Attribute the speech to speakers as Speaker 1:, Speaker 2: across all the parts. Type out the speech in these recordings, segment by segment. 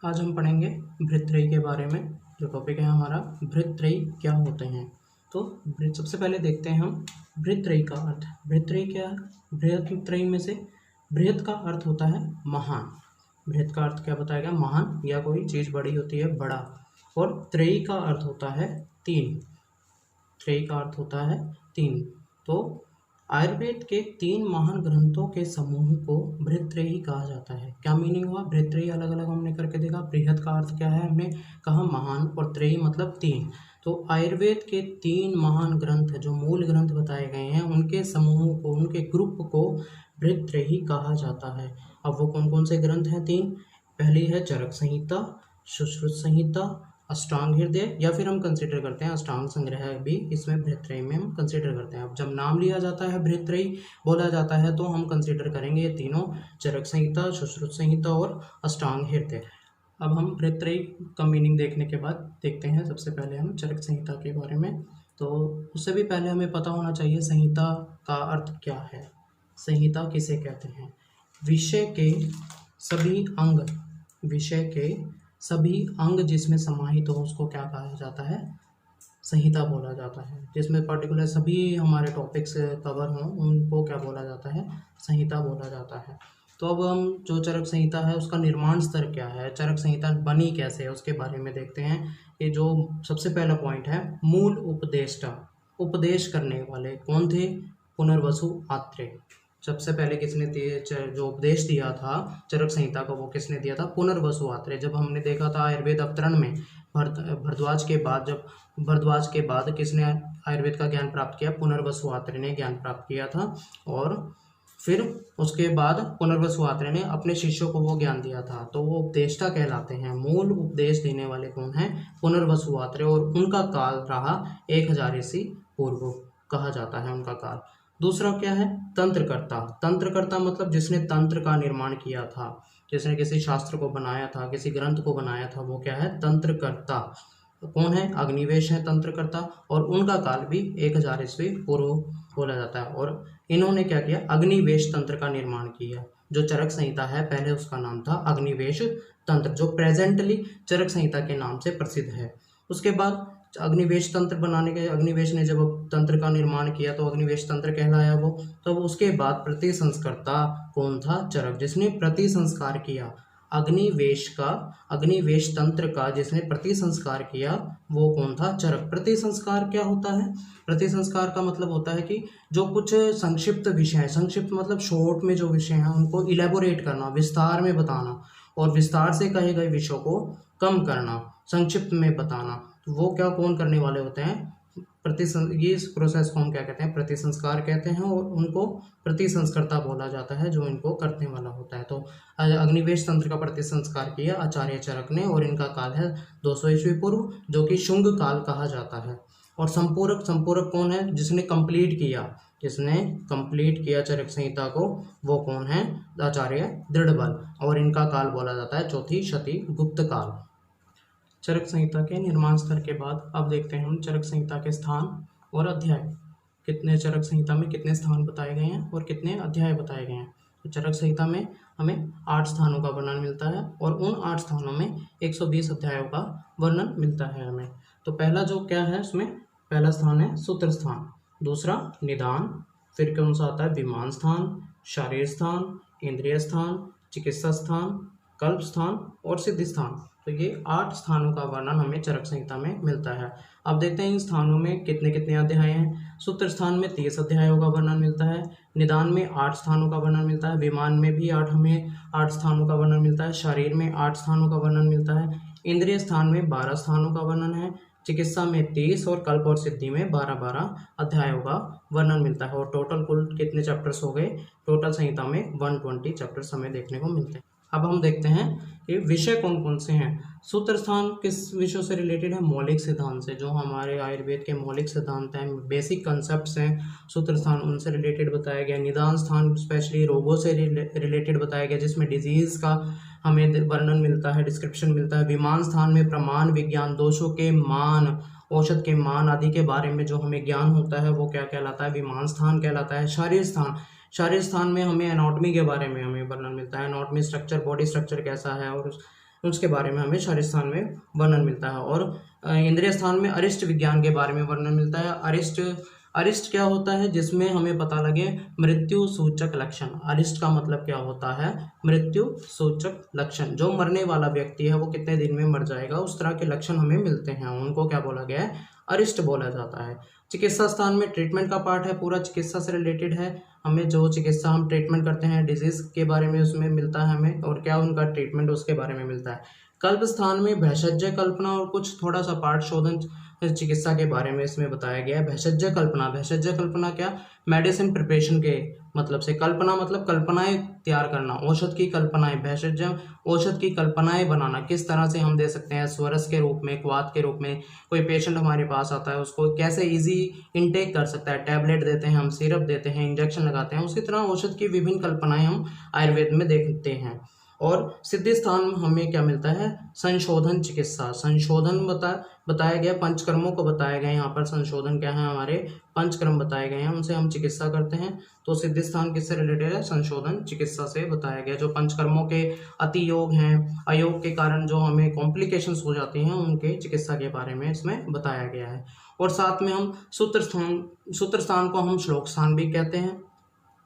Speaker 1: आज हम पढ़ेंगे भृत्रयी के बारे में। जो टॉपिक है हमारा भृत्रयी क्या होते हैं। तो सबसे पहले देखते हैं हम भृत्रयी का अर्थ। भृत्रयी क्या है? भृत्रयी में से बृहत का अर्थ होता है महान। बृहत का अर्थ क्या बताया गया? महान या कोई चीज़ बड़ी होती है, बड़ा। और त्रयी का अर्थ होता है तीन। त्रयी का अर्थ होता है तीन। तो आयुर्वेद के 3 महान ग्रंथों के समूह को भृत्रयी कहा जाता है। क्या मीनिंग हुआ? भृत्रयी अलग अलग हमने करके देखा। बृहत का अर्थ क्या है? हमने कहा महान, और त्रयी मतलब 3। तो आयुर्वेद के 3 महान ग्रंथ जो मूल ग्रंथ बताए गए हैं उनके समूह को, उनके ग्रुप को भृत्रयी कहा जाता है। अब वो कौन कौन से ग्रंथ हैं? 3। पहली है चरक संहिता, सुश्रुत संहिता, अष्टांग हृदय, या फिर हम कंसिडर करते हैं अष्टांग संग्रह भी इसमें भृत्रयी में हम कंसिडर करते हैं। अब जब नाम लिया जाता है भृत्रयी बोला जाता है तो हम कंसिडर करेंगे ये तीनों, चरक संहिता, सुश्रुत संहिता और अष्टांग हृदय। अब हम भृत्रयी का मीनिंग देखने के बाद देखते हैं सबसे पहले हम चरक संहिता के बारे में। तो उससे भी पहले हमें पता होना चाहिए संहिता का अर्थ क्या है। संहिता किसे कहते हैं? विषय के सभी अंग, विषय के सभी अंग जिसमें समाहित हो उसको क्या कहा जाता है? संहिता बोला जाता है। जिसमें पर्टिकुलर सभी हमारे टॉपिक्स कवर हों उनको क्या बोला जाता है? संहिता बोला जाता है। तो अब हम जो चरक संहिता है उसका निर्माण स्तर क्या है, चरक संहिता बनी कैसे है, उसके बारे में देखते हैं। ये जो सबसे पहला पॉइंट है, मूल उपदेष्टा। उपदेश करने वाले कौन थे? पुनर्वसु आत्रेय। सबसे पहले किसने दिए जो उपदेश दिया था चरक संहिता को, वो किसने दिया था? पुनर्वसु आत्रेय। जब हमने देखा था आयुर्वेद अवतरण में भरद्वाज के बाद, जब भरद्वाज के बाद किसने आयुर्वेद का ज्ञान प्राप्त किया? पुनर्वसु आत्रेय ने ज्ञान प्राप्त किया था। और फिर उसके बाद पुनर्वसु आत्रेय ने अपने शिष्यों को वो ज्ञान दिया था। तो वो उपदेष्टा कहलाते हैं। मूल उपदेश देने वाले कौन हैं? पुनर्वसु आत्रेय। और उनका काल रहा 1000 ईस्वी पूर्व कहा जाता है उनका काल। दूसरा क्या है? तंत्रकर्ता। तंत्रकर्ता मतलब जिसने तंत्र का निर्माण किया था, जिसने किसी शास्त्र को बनाया था, किसी ग्रंथ को बनाया था, वो क्या है? तंत्रकर्ता। कौन है? अग्निवेश है तंत्रकर्ता। और उनका काल भी 1000 ईस्वी पूर्व बोला जाता है। और इन्होंने क्या किया? अग्निवेश तंत्र का निर्माण किया। जो चरक संहिता है पहले उसका नाम था अग्निवेश तंत्र, जो प्रेजेंटली चरक संहिता के नाम से प्रसिद्ध है। उसके बाद अग्निवेश तंत्र बनाने के, अग्निवेश ने जब तंत्र का निर्माण किया तो अग्निवेश तंत्र कहलाया वो। तब उसके बाद प्रतिसंस्कर्ता कौन था? चरक, जिसने प्रतिसंस्कार किया अग्निवेश का, अग्निवेश तंत्र का जिसने प्रतिसंस्कार किया वो कौन था? चरक। प्रतिसंस्कार क्या होता है? प्रतिसंस्कार का मतलब होता है कि जो कुछ संक्षिप्त विषय, संक्षिप्त मतलब शॉर्ट में जो विषय हैं उनको इलेबोरेट करना, विस्तार में बताना, और विस्तार से कहे गए विषयों को कम करना, संक्षिप्त में बताना। तो वो क्या कौन करने वाले होते हैं? ये इस प्रोसेस को हम क्या कहते हैं? प्रतिसंस्कार कहते हैं। और उनको प्रतिसंस्कर्ता बोला जाता है जो इनको करने वाला होता है। तो अग्निवेश तंत्र का प्रतिसंस्कार किया आचार्य चरक ने, और इनका काल है 200 ईस्वी पूर्व, जो कि शुंग काल कहा जाता है। और संपूरक, संपूरक कौन है? जिसने कंप्लीट किया, जिसने कंप्लीट किया चरक संहिता को, वो कौन है? आचार्य दृढ़बल। और इनका काल बोला जाता है चौथी शती गुप्त काल। चरक संहिता के निर्माण स्तर के बाद अब देखते हैं हम चरक संहिता के स्थान और अध्याय। कितने चरक संहिता में कितने स्थान बताए गए हैं और कितने अध्याय बताए गए हैं। तो चरक संहिता में हमें 8 स्थानों का वर्णन मिलता है, और उन 8 स्थानों में 120 अध्यायों का वर्णन मिलता है हमें। तो पहला जो क्या है उसमें, पहला स्थान है सूत्र स्थान, दूसरा निदान, फिर कौन सा आता है? विमान स्थान, शारीर स्थान, इंद्रिय स्थान, चिकित्सा स्थान, कल्प स्थान और सिद्धि स्थान। तो ये 8 स्थानों का वर्णन हमें चरक संहिता में मिलता है। अब देखते हैं इन स्थानों में कितने कितने अध्याय हैं। सूत्र स्थान में 30 अध्यायों का वर्णन मिलता है, निदान में 8 स्थानों का वर्णन मिलता है, विमान में भी हमें 8 स्थानों का वर्णन मिलता है, शरीर में 8 स्थानों का वर्णन मिलता है, इंद्रिय स्थान में 12 स्थानों का वर्णन है, चिकित्सा में 30 और कल्प और सिद्धि में 12-12 अध्यायों का वर्णन मिलता है। और टोटल कुल कितने चैप्टर्स हो गए? टोटल संहिता में 120 चैप्टर्स हमें देखने को मिलते हैं। अब हम देखते हैं कि विषय कौन कौन से हैं। सूत्र स्थान किस विषयों से रिलेटेड है? मौलिक सिद्धांत से। जो हमारे आयुर्वेद के मौलिक सिद्धांत हैं, बेसिक कंसेप्ट्स हैं, सूत्र स्थान उनसे रिलेटेड बताया गया। निदान स्थान स्पेशली रोगों से रिलेटेड बताया गया, जिसमें डिजीज का हमें वर्णन मिलता है, डिस्क्रिप्शन मिलता है। विमान स्थान में प्रमाण विज्ञान, दोषों के मान, औषध के मान आदि के बारे में जो हमें ज्ञान होता है वो क्या कहलाता है? विमान स्थान कहलाता है। शारीर स्थान, शारीर स्थान में हमें एनाटॉमी के बारे में हमें वर्णन मिलता है। एनाटॉमी स्ट्रक्चर, बॉडी स्ट्रक्चर कैसा है, और उसके बारे में हमें क्षारीय स्थान में वर्णन मिलता है। और इंद्रिय स्थान में अरिष्ट विज्ञान के बारे में वर्णन मिलता है। अरिष्ट क्या होता है, जिसमें हमें पता लगे मृत्यु सूचक लक्षण। अरिष्ट का मतलब क्या होता है, मृत्यु सूचक लक्षण। जो मरने वाला व्यक्ति है वो कितने दिन में मर जाएगा, उस तरह के लक्षण हमें मिलते हैं, उनको क्या बोला गया है, अरिष्ट बोला जाता है। चिकित्सा स्थान में ट्रीटमेंट का पार्ट है, पूरा चिकित्सा से रिलेटेड है। हमें जो चिकित्सा हम ट्रीटमेंट करते हैं डिजीज के बारे में उसमें मिलता है हमें, और क्या उनका ट्रीटमेंट उसके बारे में मिलता है। कल्प स्थान में भेषज कल्पना और कुछ थोड़ा सा पार्ट शोधन चिकित्सा के बारे में इसमें बताया गया है। भेषज कल्पना क्या, मेडिसिन प्रिपरेशन के मतलब से। कल्पना मतलब कल्पनाएं तैयार करना, औषध की कल्पनाएं। भेषज औषध की कल्पनाएं बनाना, किस तरह से हम दे सकते हैं, स्वरस के रूप में, क्वाथ के रूप में। कोई पेशेंट हमारे पास आता है, उसको कैसे इजी इनटेक कर सकता है, टैबलेट देते हैं हम, सिरप देते हैं, इंजेक्शन लगाते हैं, उसी तरह औषध की विभिन्न कल्पनाएं हम आयुर्वेद में देखते हैं। और सिद्धि स्थान में हमें क्या मिलता है, संशोधन चिकित्सा। संशोधन बताया गया, पंचकर्मों को बताया गया। यहाँ पर संशोधन क्या है, हमारे पंचकर्म बताए गए हैं, उनसे हम चिकित्सा करते हैं। तो सिद्धि स्थान किससे रिलेटेड है, संशोधन चिकित्सा से बताया गया। जो पंचकर्मों के अतियोग हैं, अयोग के कारण जो हमें कॉम्प्लिकेशंस हो जाती हैं, उनके चिकित्सा के बारे में इसमें बताया गया है। और साथ में हम सूत्र स्थान को हम श्लोक स्थान भी कहते हैं।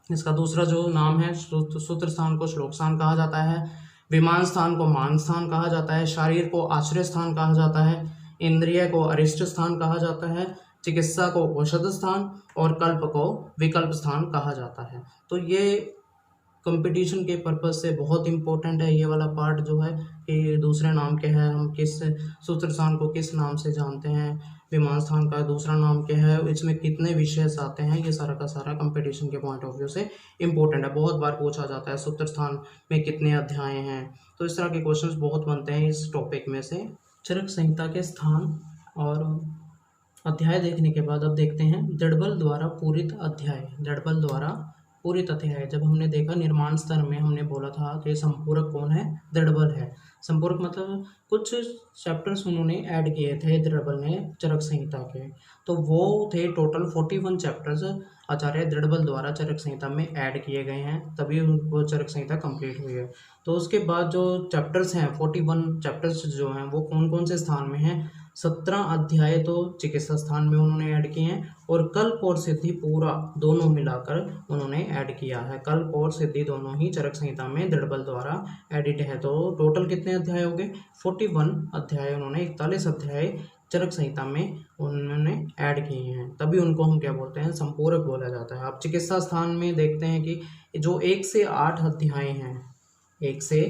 Speaker 1: इसका दूसरा जो नाम है, सूत्र स्थान को श्लोक स्थान कहा जाता है। विमान स्थान को मान स्थान कहा जाता है। शरीर को आश्रय स्थान कहा जाता है। इंद्रिय को अरिष्ट स्थान कहा जाता है। चिकित्सा को औषध स्थान और कल्प को विकल्प स्थान कहा जाता है। तो ये कंपटीशन के पर्पज से बहुत इंपॉर्टेंट है ये वाला पार्ट जो है, कि दूसरे नाम क्या है, हम किस सूत्र स्थान को किस नाम से जानते हैं, विमान स्थान का दूसरा नाम क्या है, इसमें कितने विशेष आते हैं, ये सारा का सारा कंपटीशन के पॉइंट ऑफ व्यू से इंपॉर्टेंट है। बहुत बार पूछा जाता है सूत्र स्थान में कितने अध्याय हैं, तो इस तरह के क्वेश्चंस बहुत बनते हैं इस टॉपिक में से। चरक संहिता के स्थान और अध्याय देखने के बाद अब देखते हैं दृढ़बल द्वारा पूरित अध्याय। दृढ़बल द्वारा पूरित अध्याय, जब हमने देखा निर्माण स्तर में हमने बोला था कि संपूरक कौन है, दृढ़बल है। संपूरक मतलब कुछ चैप्टर्स उन्होंने ऐड किए थे दृढ़बल ने चरक संहिता के, तो वो थे टोटल 41 चैप्टर्स आचार्य दृढ़बल द्वारा चरक संहिता में ऐड किए गए हैं, तभी वो चरक संहिता कंप्लीट हुई है। तो उसके बाद जो चैप्टर्स हैं 41 चैप्टर्स जो हैं वो कौन कौन से स्थान में हैं, 17 अध्याय तो चिकित्सा स्थान में उन्होंने ऐड किए हैं, और कल्प और सिद्धि पूरा दोनों मिलाकर उन्होंने ऐड किया है। कल्प और सिद्धि दोनों ही चरक संहिता में दृढ़बल द्वारा एडिट है। तो टोटल कितने अध्याय हो गए, 41 अध्याय उन्होंने, 41 अध्याय चरक संहिता में उन्होंने ऐड किए हैं, तभी उनको हम क्या बोलते हैं, संपूरक बोला जाता है। अब चिकित्सा स्थान में देखते हैं कि जो 1 से 8 अध्याय हैं, 1 से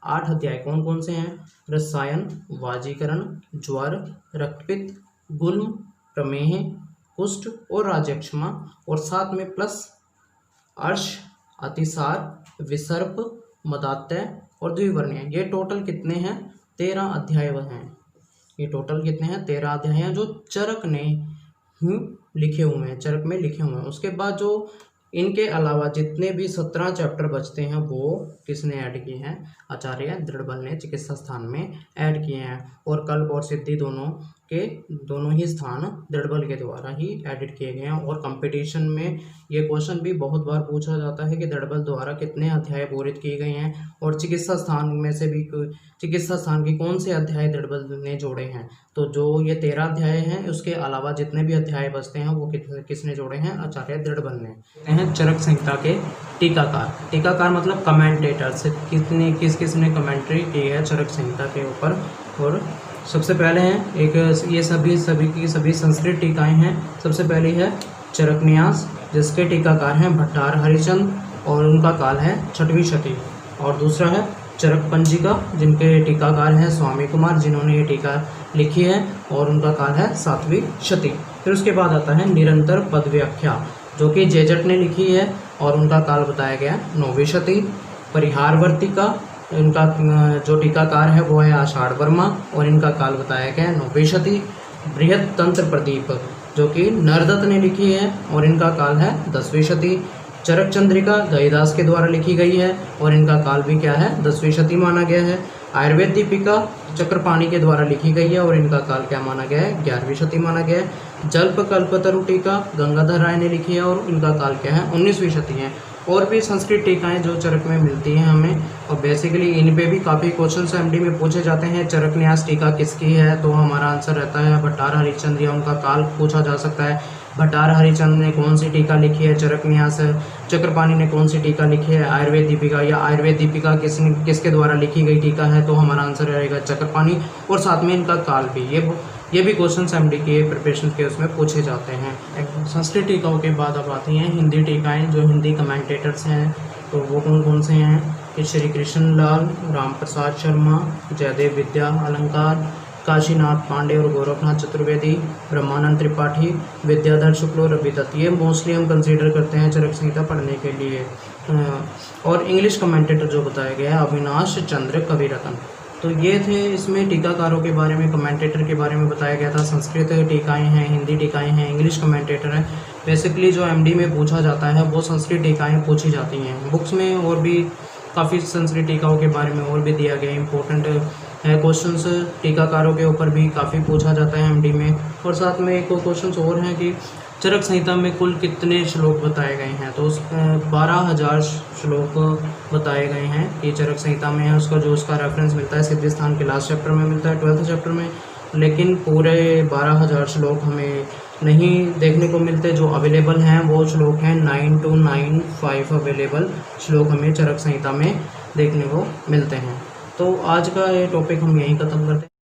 Speaker 1: 8 अध्याय कौन कौन से हैं, रसायन, वाजीकरण, ज्वर, रक्तपित्त, गुल्म, प्रमेह, कुष्ठ और राजयक्षमा, और साथ में प्लस अर्श, अतिसार, विसर्प, मदात्य और द्विवर्णीय। ये टोटल कितने हैं, 13 अध्याय हैं। ये टोटल कितने हैं, 13 अध्याय हैं जो चरक ने लिखे हुए हैं, चरक में लिखे हुए हैं। उसके बाद जो इनके अलावा जितने भी 17 चैप्टर बचते हैं वो किसने ऐड किए हैं, आचार्य दृढ़बल ने चिकित्सा स्थान में ऐड किए हैं। और कल्प और सिद्धि दोनों ही स्थान दृढ़बल के द्वारा ही एडिट किए गए हैं। और कंपटीशन में ये क्वेश्चन भी बहुत बार पूछा जाता है कि दृढ़बल द्वारा कितने अध्याय पूरित किए गए हैं, और चिकित्सा स्थान में से भी चिकित्सा स्थान के कौन से अध्याय दृढ़बल ने जोड़े हैं। तो जो ये 13 अध्याय हैं, उसके अलावा जितने भी अध्याय बचते हैं वो किसने जोड़े हैं, आचार्य दृढ़बल ने। चरक संहिता के टीकाकार मतलब कमेंटेटर्स, किसने कमेंट्री की है चरक संहिता के ऊपर। और सबसे पहले हैं एक, ये सभी संस्कृत टीकाएं हैं। सबसे पहली है चरकन्यास, जिसके टीकाकार हैं भट्टार हरिचंद, और उनका काल है 6वीं शती। और दूसरा है चरक पंजिका, जिनके टीकाकार हैं स्वामी कुमार, जिन्होंने ये टीका लिखी है, और उनका काल है 7वीं शती। फिर उसके बाद आता है निरंतर पद व्याख्या, जो कि जेजट ने लिखी है, और उनका काल बताया गया 9वीं शती। परिहार वर्तिका, इनका जो टीकाकार है वो है आषाढ़ वर्मा, और इनका काल बताया गया 9वीं शती। बृहद तंत्र प्रदीप, जो कि नरदत्त ने लिखी है, और इनका काल है 10वीं शती। चरक चंद्रिका दईदास के द्वारा लिखी गई है, और इनका काल भी क्या है, 10वीं शती माना गया है। आयुर्वेद दीपिका चक्रपाणी के द्वारा लिखी गई है, और इनका काल क्या माना गया है, 11वीं शती माना गया है। जल्प कल्पतरु टीका गंगाधर राय ने लिखी है, और इनका काल क्या है, 19वीं शती है। और भी संस्कृत टीकाएं जो चरक में मिलती हैं हमें, और बेसिकली इन पे भी काफ़ी क्वेश्चन एमडी में पूछे जाते हैं। चरक न्यास टीका किसकी है, तो हमारा आंसर रहता है भट्टार हरिश्चंद्र, या उनका काल पूछा जा सकता है। भट्टार हरिश्चंद्र ने कौन सी टीका लिखी है, चरक न्यास। चक्रपाणी ने कौन सी टीका लिखी है, आयुर्वेद दीपिका, या आयुर्वेद दीपिका किसके द्वारा लिखी गई टीका है, तो हमारा आंसर रहेगा चक्रपाणी। और साथ में इनका काल भी, ये भी क्वेश्चन एमडी के प्रिपरेशन के उसमें पूछे जाते हैं। संस्कृत टीकाओं के बाद अब आती हैं हिंदी टीकाएं, जो हिंदी कमेंटेटर्स हैं तो वो कौन कौन से हैं कि श्री कृष्ण लाल, राम प्रसाद शर्मा, जयदेव विद्या अलंकार, काशीनाथ पांडे और गोरखनाथ चतुर्वेदी, ब्रह्मानंद त्रिपाठी, विद्याधर शुक्ल और रवि दत्त। ये मोस्टली हम कंसीडर करते हैं चरक संहिता पढ़ने के लिए। और इंग्लिश कमेंटेटर जो बताया गया है अविनाश चंद्र कविरत्न। तो ये थे इसमें टीकाकारों के बारे में, कमेंटेटर के बारे में बताया गया था। संस्कृत टीकाएं हैं, हिंदी टीकाएं हैं, इंग्लिश कमेंटेटर हैं। बेसिकली जो एमडी में पूछा जाता है वो संस्कृत टीकाएं पूछी जाती हैं। बुक्स में और भी काफ़ी संस्कृत टीकाओं के बारे में और भी दिया गया इंपॉर्टेंट है क्वेश्चंस। टीकाकारों के ऊपर भी काफ़ी पूछा जाता है एमडी में। और साथ में एक क्वेश्चंस और हैं कि चरक संहिता में कुल कितने श्लोक बताए गए हैं, तो 12,000 श्लोक बताए गए हैं कि चरक संहिता में है। उसका रेफरेंस मिलता है सिद्धि स्थान के लास्ट चैप्टर में मिलता है, 12th चैप्टर में। लेकिन पूरे 12,000 श्लोक हमें नहीं देखने को मिलते। जो अवेलेबल हैं वो श्लोक हैं 9295 अवेलेबल श्लोक हमें चरक संहिता में देखने को मिलते हैं। तो आज का ये टॉपिक हम यहीं ख़त्म करते हैं।